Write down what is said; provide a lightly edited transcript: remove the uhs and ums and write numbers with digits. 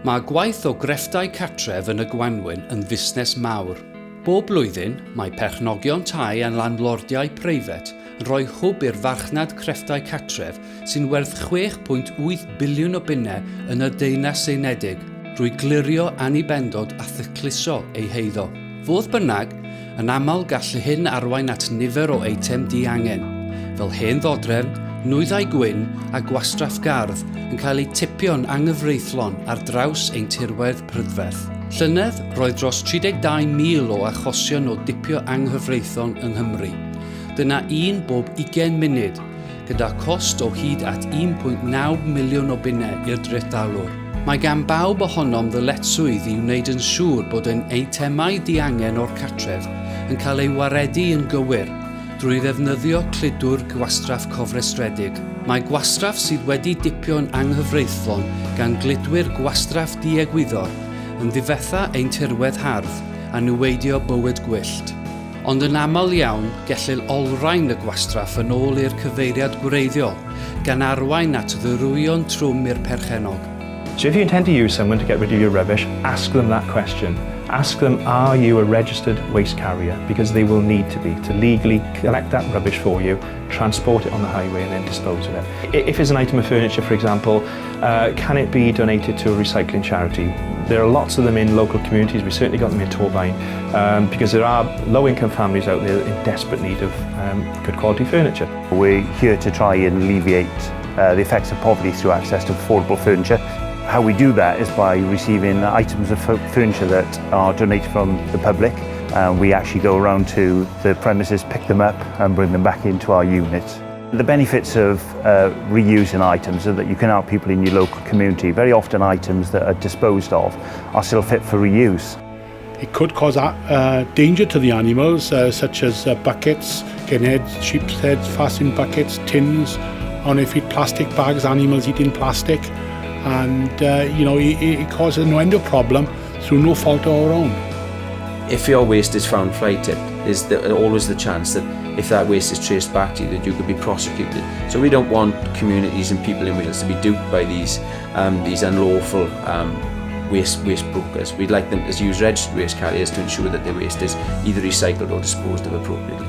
Mae gwaith o grefftau cartref yn y Gwanwyn yn fusnes mawr. Bob blwyddyn, mae perchnogion tai a landlordiau preifat yn rhoi hwb i'r farchnad crefftau cartref sy'n werth 6.8 biliwn o bunnau yn y Deyrnas Unedig drwy glirio annibendod a thycluso ei heiddo. Fodd bynnag, yn aml gall hyn arwain at nifer o eitem diangen, fel hen ddodrefn, nwyddau gwyn a gwastraff gardd yn cael eu tipio'n anghyfreithlon ar draws ein tirwedd prydferth. Llynedd, roedd dros 32,000 o achosion o dipio anghyfreithlon yng Nghymru. Dyna un bob 20 munud, gyda cost o hyd at 1.9 miliwn o bunnau i'r drythdalwr. Mae gan bawb ohonom ddyletswydd i wneud yn siŵr bod ein eitemau diangen o'r cartref yn cael ei waredu yn gywir, drwy ddefnyddio cludwr gwastraff cofrestredig. Mae gwastraff sydd wedi dipio'n anghyfreithlon gan gludwyr gwastraff diegwyddor yn ddifetha ein tirwedd hardd a niweidio bywyd gwyllt. Ond yn aml iawn, gellir olrhain y gwastraff yn ôl i'r cyfeiriad gwreiddiol, gan arwain at ddyrwyon trwm i'r perchenog. So if you intend to use someone to get rid of your rubbish, ask them that question. Ask them, are you a registered waste carrier? Because they will need to be, to legally collect that rubbish for you, transport it on the highway and then dispose of it. If it's an item of furniture, for example, can it be donated to a recycling charity? There are lots of them in local communities. We certainly got them in Torbain, because there are low-income families out there in desperate need of good quality furniture. We're here to try and alleviate the effects of poverty through access to affordable furniture. How we do that is by receiving items of furniture that are donated from the public. We actually go around to the premises, pick them up and bring them back into our units. The benefits of reusing items are that you can help people in your local community. Very often items that are disposed of are still fit for reuse. It could cause danger to the animals, such as buckets, heads, sheep's heads, fastened buckets, tins, or if you eat plastic bags, animals eating plastic. And it causes an innuendo problem through no fault of our own. If your waste is found fly tipped, there's always the chance that if that waste is traced back to you, that you could be prosecuted. So we don't want communities and people in Wales to be duped by these unlawful waste brokers. We'd like them to use registered waste carriers to ensure that their waste is either recycled or disposed of appropriately.